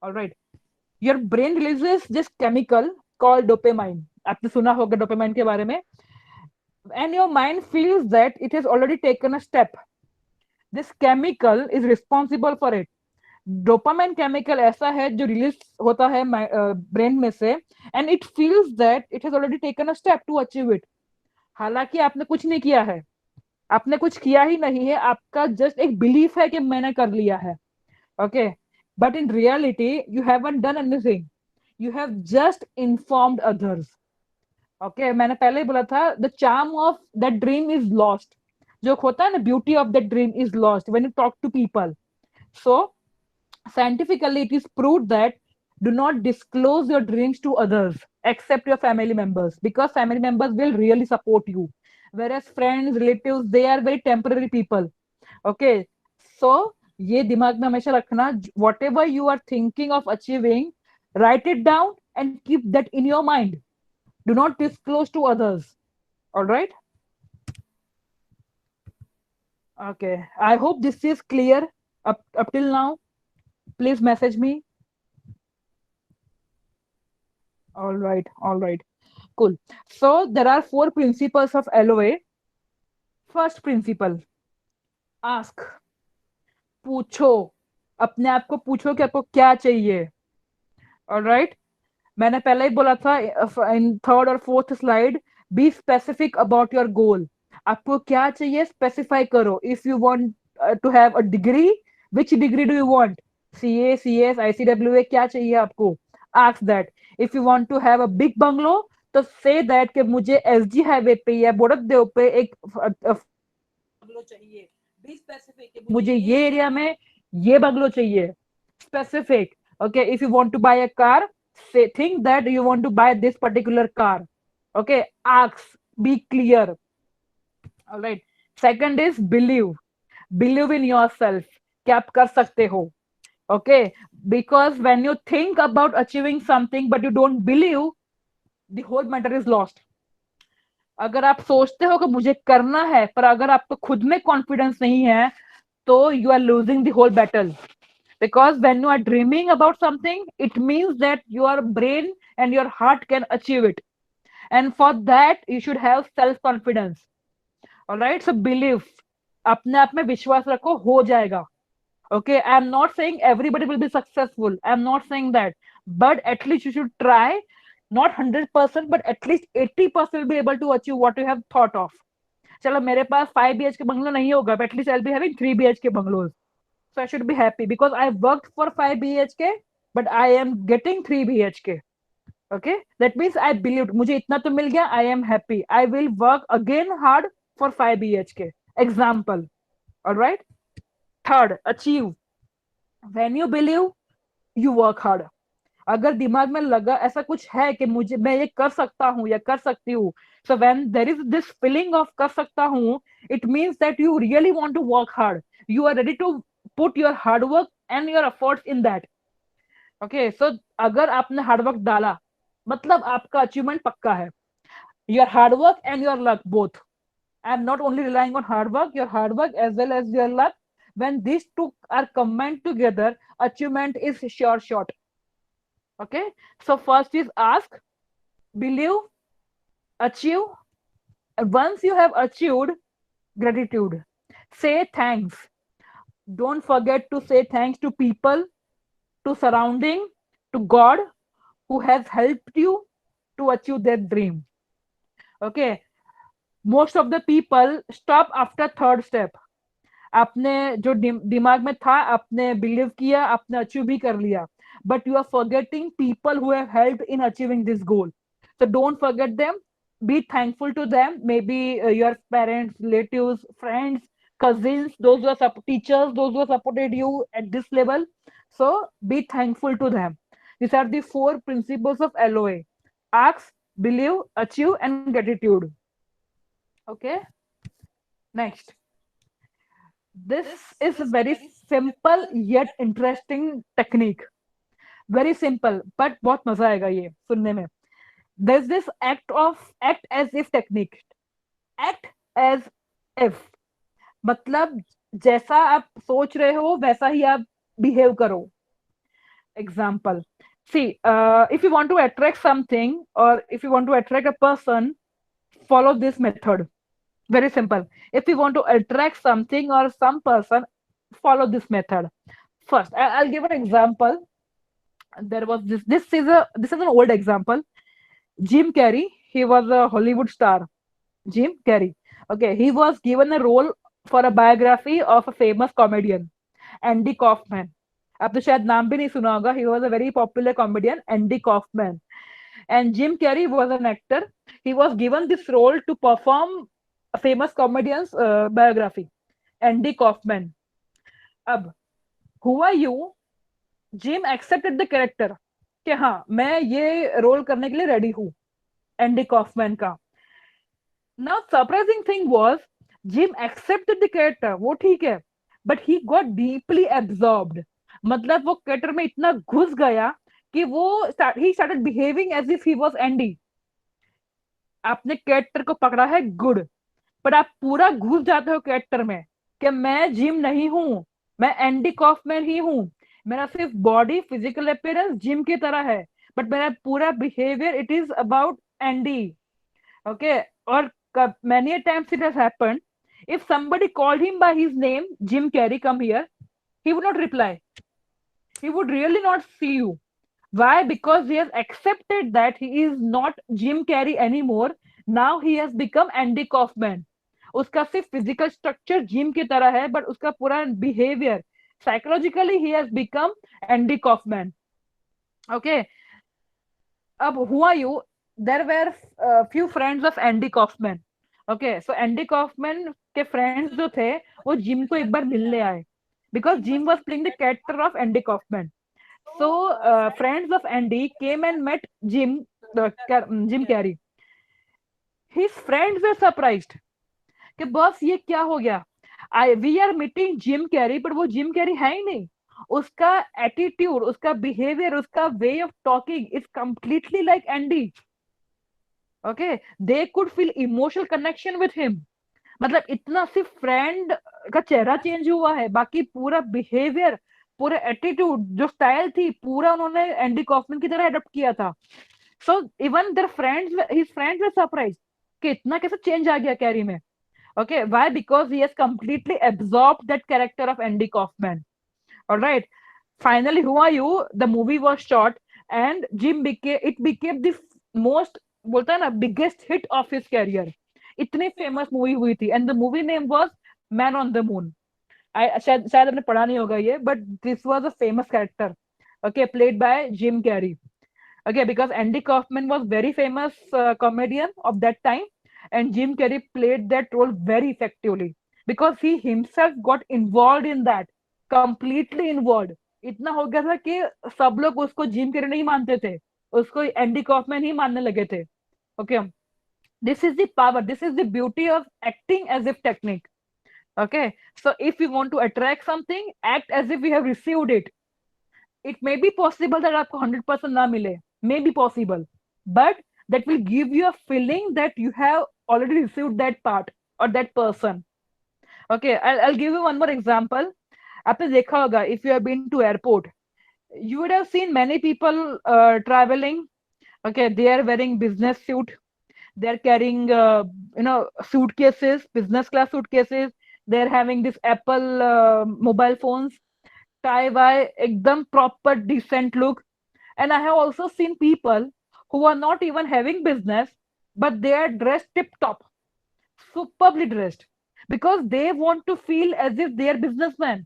Alright, your brain releases this chemical called dopamine. आपने सुना होगा डोपामाइन के बारे में. And your mind feels that it has already taken a step. This chemical is responsible for it. Dopamine chemical ऐसा है जो रिलीज होता है ब्रेन में से, and it feels that it has already taken a step to achieve it. हालांकि आपने कुछ नहीं किया है, आपने कुछ किया ही नहीं है, आपका जस्ट एक बिलीफ है कि मैंने कर लिया है. Okay, but in reality you haven't done anything, you have just informed others. Okay, मैंने पहले ही बोला था the charm of that dream is lost. जो होता है ना, beauty of that dream is lost when you talk to people. So scientifically it is proved that do not disclose your dreams to others except your family members, because family members will really support you, whereas friends, relatives, they are very temporary people. Okay, so ये दिमाग में हमेशा रखना, whatever you are thinking of achieving, write it down and keep that in your mind. Do not disclose to others. All right, okay, I hope this is clear up till now. Please message me. All right, cool. So there are 4 principles of LOA. First principle, ask. पूछो, अपने आप को पूछो कि आपको क्या चाहिए. All right, मैंने पहले ही बोला था इन थर्ड और fourth slide, be specific about your goal. आपको क्या चाहिए स्पेसिफाई करो। If you want to have a degree, which degree do you want? CA, CS, ICWA, क्या चाहिए आपको? Ask that. If you want to have a big bungalow, तो say that कि मुझे एसजी हाईवे पे या बोडकदेव पे एक बंगलो चाहिए। बी स्पेसिफिक, मुझे ये एरिया में ये बंगलो चाहिए। Specific. Okay, if you want to buy a car, say think that you want to buy this particular car. Okay, ask, be clear. All right. Second is believe. Believe in yourself कि आप कर सकते हो. Okay, because when you think about achieving something but you don't believe, the whole matter is lost. अगर आप सोचते हो कि मुझे करना है, पर अगर आपको खुद में कॉन्फिडेंस नहीं है, तो you are losing the whole battle. Because when you are dreaming about something, it means that your brain and your heart can achieve it. And for that, you should have self confidence. All right. So believe. अपने आप में विश्वास रखो, हो जाएगा. Okay. I'm not saying everybody will be successful. I'm not saying that. But at least you should try. Not 100%, but at least 80% will be able to achieve what you have thought of. चलो मेरे पास 5 BHK bungalow नहीं होगा, but at least I'll be having 3 BHK bungalows. So I should be happy because I worked for 5 BHK, but I am getting 3 BHK. Okay, that means I believed मुझे इतना तो मिल गया. I am happy. I will work again hard for 5 BHK. Example. All right. Third, achieve. When you believe, you work hard. अगर दिमाग में लगा ऐसा कुछ है कि मुझे मैं ये कर सकता हूँ या कर सकती हूँ, so when there is this feeling of कर सकता हूँ, it means that you really want to work hard. You are ready to put your hard work and your efforts in that. Okay, so अगर आपने hard work डाला, मतलब आपका achievement पक्का है. Your hard work and your luck both. I'm not only relying on hard work, your hard work as well as your luck. When these two are combined together, achievement is sure shot. Okay, so first is ask, believe, achieve. Once you have achieved, gratitude. Say thanks. Don't forget to say thanks to people, to surrounding, to God who has helped you to achieve their dream. Okay. Most of the people stop after third step. आपने जो दिमाग में था, आपने believe किया, आपने achieve भी कर लिया, but you are forgetting people who have helped in achieving this goal. So don't forget them. Be thankful to them. Maybe your parents, relatives, friends, cousins, those who are teachers, those who have supported you at this level. So be thankful to them. These are the 4 principles of LOA: ask, believe, achieve, and gratitude. Okay. Next. This is a very simple yet interesting technique. Very simple, but बहुत मजा आएगा ये सुनने में. There's this act as if technique. Act as if. मतलब जैसा आप सोच रहे हो वैसा ही आप behave करो. Example. See, if you want to attract something or if you want to attract a person, follow this method. Very simple. If you want to attract something or some person, follow this method. First, I'll give an example. There was this. This is an old example. Jim Carrey. He was a Hollywood star. Jim Carrey. Okay, he was given a role for a biography of a famous comedian, Andy Kaufman. आप तो शायद नाम भी नहीं सुना होगा. He was a very popular comedian, Andy Kaufman. And Jim Carrey was an actor. He was given this role to perform a famous comedian's biography, Andy Kaufman. अब हुआ यूं, जिम एक्सेप्टेड द कैरेक्टर कि हाँ मैं ये role करने के लिए रेडी हूँ एंडी कॉफमैन का. Now surprising thing was, Jim accepted the character, वो ठीक है, but he got deeply absorbed. मतलब वो कैरेक्टर में इतना घुस गया कि वो ही started behaving as if he was Andy. आपने कैरेक्टर को पकड़ा है, गुड, बट आप पूरा घुस जाते हो कैरेक्टर में कि मैं जिम नहीं हूं, मैं एंडी कॉफमैन ही हूं. मेरा सिर्फ बॉडी, फिजिकल अपीयरेंस जिम की तरह है, बट मेरा पूरा behaviour it is about Andy. Okay. और many a times it has happened, if somebody called him by his name, Jim Carrey, come here, he would not reply. He would really not see you. Why? Because he has accepted that he is not Jim Carrey anymore. Now he has become Andy Kaufman. उसका सिर्फ physical structure gym की तरह है, but उसका पूरा behaviour psychologically ही has become Andy Kaufman. Okay, अब हुआ यू, there were few friends of Andy Kaufman. Okay, so Andy Kaufman के फ्रेंड्स जो थे वो जिम को एक बार मिलने आए, because Jim was playing the character of Andy Kaufman. So friends of Andy came and met Jim Carrey. His friends were surprised कि बस ये क्या हो गया. We are meeting Jim Carrey, but वो जिम कैरी है ही नहीं. उसका एटीट्यूड, उसका बिहेवियर, उसका way of talking is completely like Andy. Okay, they could feel emotional connection with him. मतलब इतना सिर्फ फ्रेंड का चेहरा चेंज हुआ है, बाकी पूरा बिहेवियर, पूरा एटीट्यूड, जो स्टाइल थी, पूरा उन्होंने एंडी कॉफमैन की तरह अडॉप्ट किया था. So even their friends, his friends were surprised कि इतना कैसे चेंज आ गया कैरी में. Okay, why? Because he has completely absorbed that character of Andy Kaufman. All right. Finally, who are you? The movie was shot, and it became the most, बोलता है ना, biggest hit of his career. इतनी famous movie हुई थी, and the movie name was Man on the Moon. शायद आपने पढ़ा नहीं होगा ये, but this was a famous character. Okay, played by Jim Carrey. Okay, because Andy Kaufman was very famous comedian of that time, and Jim Carrey played that role very effectively because he himself got involved in that, completely involved. इतना हो गया था कि सब लोग उसको Jim Carrey नहीं मानते थे, उसको एंडी कॉफमैन ही मानने लगे थे. Okay, this is the power, this is the beauty of acting as if technique. Okay, so if you want to attract something, act as if you have received it. It may be possible that आपको 100% ना मिले, may be possible, but that will give you a feeling that you have already received that part or that person. Okay, I'll give you one more example. आपने देखा होगा, if you have been to airport, you would have seen many people traveling. Okay, they are wearing business suit, they are carrying suitcases, business class suitcases, they are having this Apple mobile phones, tie वाई एकदम proper decent look. And I have also seen people who are not even having business, but they are dressed tip top, superbly dressed, because they want to feel as if they are businessmen.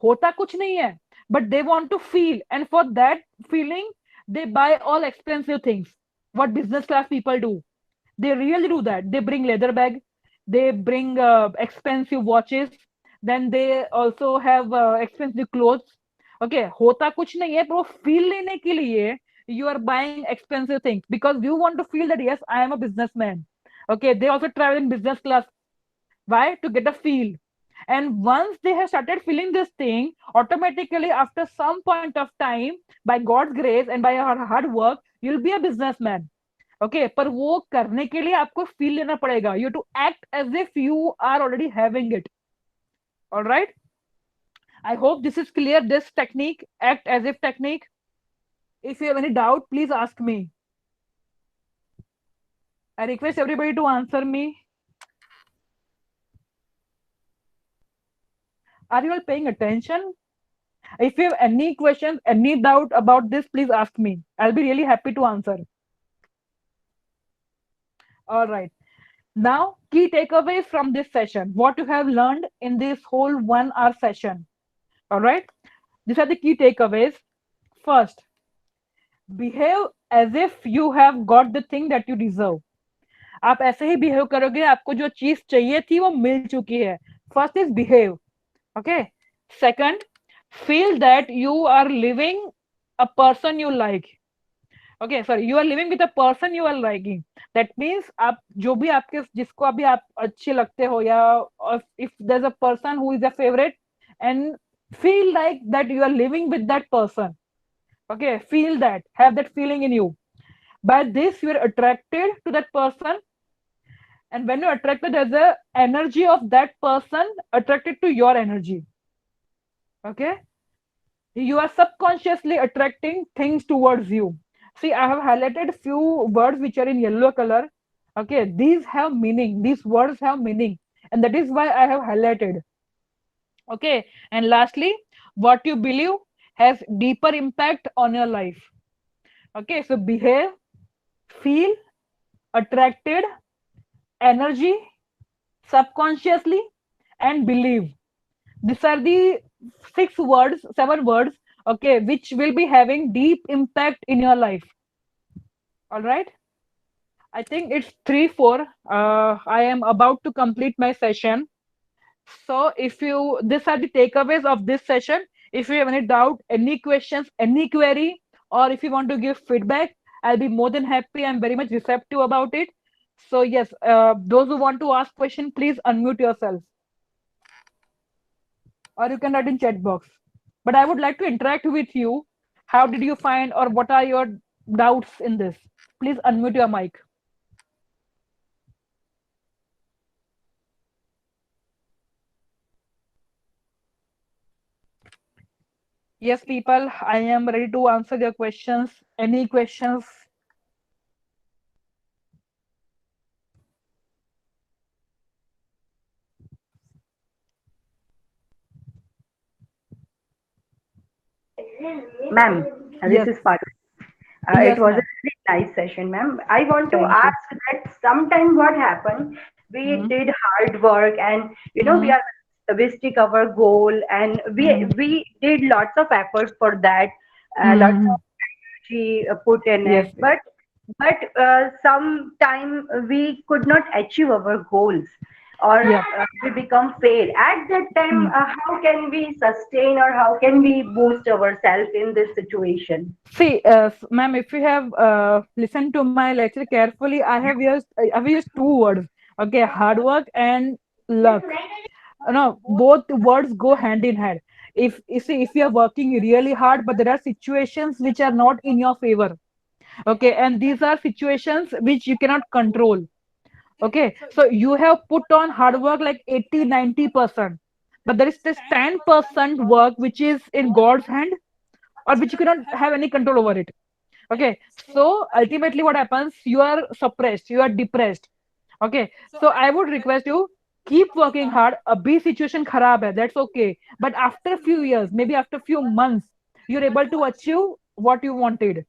होता कुछ नहीं है, but they want to feel, and for that feeling they buy all expensive things. What business class people do, they really do that. They bring leather bag, they bring expensive watches, then they also have expensive clothes. Okay, होता कुछ नहीं है, पर वो feel लेने के लिए you are buying expensive things because you want to feel that yes, I am a businessman. Okay, they also travel in business class. Why? To get a feel. And once they have started feeling this thing, automatically after some point of time, by God's grace and by your hard work, you'll be a businessman. Okay, पर वो करने के लिए आपको feel लेना पड़ेगा. You to act as if you are already having it. All right, I hope this is clear, this technique, act as if technique. If you have any doubt, please ask me. I request everybody to answer me. Are you all paying attention? If you have any questions, any doubt about this, please ask me. I'll be really happy to answer. All right. Now, key takeaways from this session. What you have learned in this whole 1 hour session. All right. These are the key takeaways. First, behave as if you have got the thing that you deserve. आप ऐसे ही behave करोगे, आपको जो चीज चाहिए थी वो मिल चुकी है. First is behave. Okay. Second, feel that you are living a person you like. Okay, sorry, you are living with a person you are liking. That means आप जो भी आपके, जिसको अभी आप अच्छे लगते हो, या if there's a person who is a favorite, and feel like that you are living with that person. Okay, feel that, have that feeling in you. By this, you are attracted to that person, and when you're attracted, there's a energy of that person attracted to your energy. Okay, you are subconsciously attracting things towards you. See, I have highlighted few words which are in yellow color. Okay, these have meaning, these words have meaning, and that is why I have highlighted. Okay, and lastly, what you believe has deeper impact on your life. Okay, so behave, feel, attracted, energy, subconsciously, and believe. These are the 6 words, 7 words, okay, which will be having deep impact in your life. All right. I think it's 3-4. I am about to complete my session. So if you, these are the takeaways of this session. If you have any doubt, any questions, any query, or if you want to give feedback, I'll be more than happy. I'm very much receptive about it. So yes, those who want to ask question, please unmute yourself, or you can write in chat box. But I would like to interact with you. How did you find, or what are your doubts in this? Please unmute your mic. Yes, people, I am ready to answer your questions. Any questions? Ma'am, this Yes, is Parul. It yes, was a ma'am. very nice session, ma'am. I want to Thank you. ask that sometime what happened, we Mm-hmm. did hard work and we Mm-hmm. are we stick our goal and we Mm-hmm. we did lots of efforts for that, lots Mm-hmm. of energy put in Yes. it, but sometime we could not achieve our goals or Yeah. we become fail at that time. Mm. How can we sustain or how can we boost ourselves in this situation? See, ma'am, if you have listened to my lecture carefully, I've used 2 words. Okay, hard work and luck. No, both words go hand in hand. If you see, if you are working really hard, but there are situations which are not in your favor. Okay, and these are situations which you cannot control. Okay, so you have put on hard work like 80-90%, but there is this 10% work which is in God's hand, or which you cannot have any control over it. Okay, so ultimately what happens, you are suppressed, you are depressed. Okay, so I would request you, keep working hard. Abhi situation kharab hai, that's okay, but after a few years, maybe after a few months, you're able to achieve what you wanted.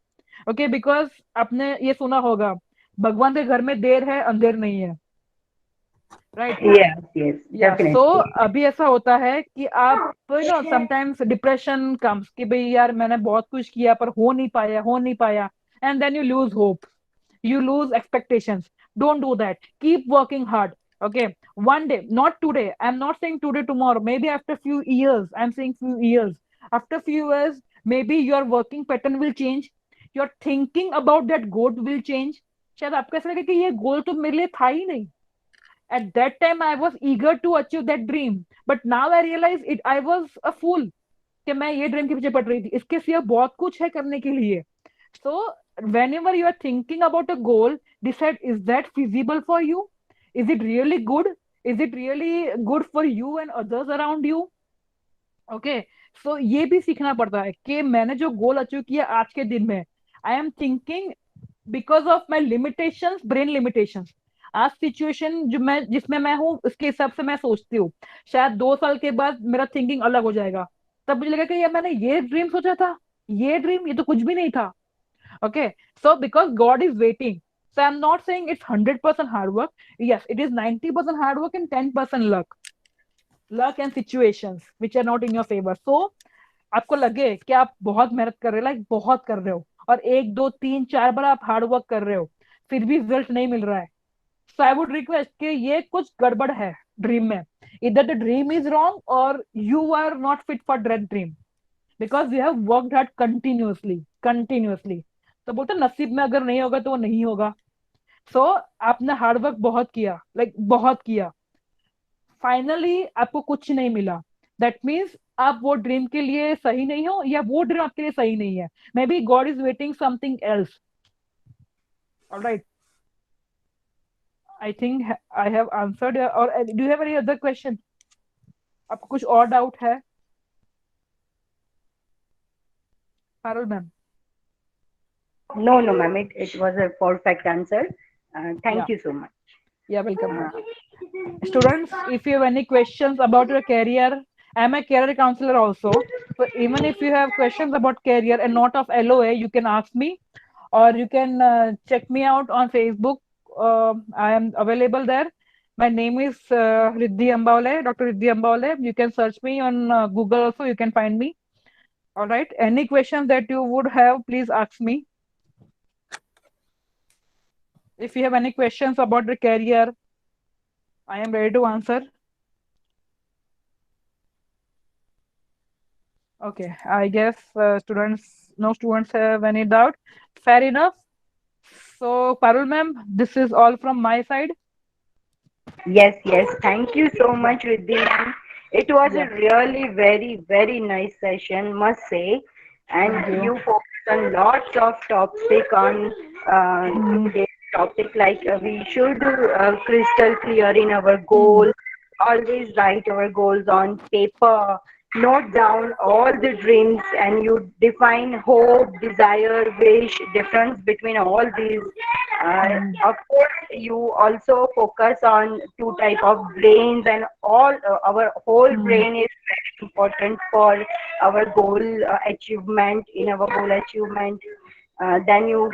Okay, because आपने ये सुना होगा, भगवान के घर में देर है अंधेर नहीं है. Right. Yes, yes, या सो definitely. अभी ऐसा होता है कि आप समटाइम्स डिप्रेशन कम्स कि भाई यार मैंने बहुत कुछ किया पर हो नहीं पाया and then you lose hope, you lose expectations. Don't do that. Keep working hard. Okay, one day, not today, I'm not saying today, tomorrow, maybe after few years, I'm saying few years, after few years, maybe your working pattern will change, your thinking about that goal will change. शायद आपको ऐसा लगे कि ये गोल तो मेरे लिए था ही नहीं. At that time I was eager to achieve that dream, but now I realize it, I was a fool कि मैं ये ड्रीम के पीछे पड़ रही थी, इसके सिवा बहुत कुछ है करने के लिए. So whenever you are thinking about a goal, decide, is that feasible for you? Is it really good? Is it really good for you and others around you? Okay, so ये भी सीखना पड़ता है कि मैंने जो गोल अचीव किया आज के दिन में, I am thinking because of my limitations, brain limitations. आज सिचुएशन जो मैं जिसमें मैं हूँ उसके हिसाब से मैं सोचती हूँ. शायद 2 साल के बाद मेरा थिंकिंग अलग हो जाएगा. तब मुझे लगा कि यार मैंने ये ड्रीम सोचा था, ये ड्रीम, ये तो कुछ भी नहीं था. Okay, so because God is waiting, so I'm not saying it's 100% hard work. Yes, it is 90% hard work and 10% luck and situations which are not in your favor. So आपको लगे कि आप बहुत मेहनत कर रहे हो, लाइक बहुत कर रहे हो, और 1 2 3 4 बार आप हार्ड वर्क कर रहे हो, फिर भी रिजल्ट नहीं मिल रहा है. सो आई वुड रिक्वेस्ट कि ये कुछ गड़बड़ है ड्रीम में. इधर द ड्रीम इज रॉन्ग और you are not fit for that dream, because you have worked hard continuously. तो बोलते नसीब में अगर नहीं होगा तो वो नहीं होगा. सो आपने हार्डवर्क बहुत किया, लाइक बहुत किया, फाइनली आपको कुछ नहीं मिला. दैट मीन्स आप वो ड्रीम के लिए सही नहीं हो, या वो ड्रीम आपके लिए सही नहीं है. Maybe God is waiting something else. Alright, I think I have answered. और do you have any other question? आपको कुछ और डाउट है? Parul ma'am. No, no, ma'am. It was a perfect answer. या Thank you so much. या welcome ma'am. Uh, Students, if you have any questions about your career, I'm a career counselor also. So even if you have questions about career and not of LOA, you can ask me. or you can check me out on Facebook. I am available there. My name is Riddhi Ambawale, Dr. Riddhi Ambawale. You can search me on Google also. You can find me. All right. Any questions that you would have, please ask me. If you have any questions about the career, I am ready to answer. Okay, I guess no students have any doubt. Fair enough. So, Parul ma'am, this is all from my side. Yes, yes. Thank you so Yeah, much, Riddhi ma'am. It was a yeah. really very, very nice session, must say. Thank And you. you focused on lots of topic on Mm, today's topic, like we should crystal clear in our mm, goal. Always write our goals on paper. Note down all the dreams, and you define hope, desire, wish, difference between all these. mm, Of course, you also focus on two type of brains, and all our whole mm, brain is very important for our goal achievement. In our goal achievement, then you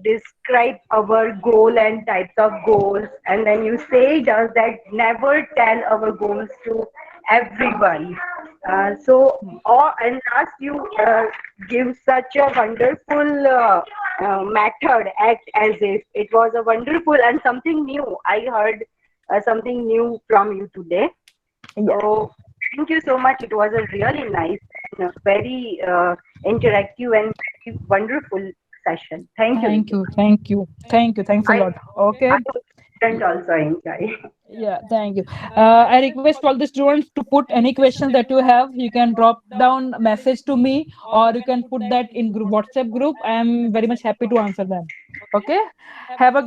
describe our goal and types of goals, and then you say just that never tell our goals to everyone. mm. And last, you give such a wonderful method, act as if it was a wonderful and something new. I heard something new from you today. Yeah. So thank you so much. It was a really nice and very interactive and very wonderful session. Thank you, Thank Ritu. you. Thank you. Thank you. Thanks a I lot. Okay. I hope students also enjoy. Yeah, thank you. I request all the students to put any questions that you have. You can drop down a message to me, or you can put that in group WhatsApp group. I am very much happy to answer them. Okay. Have a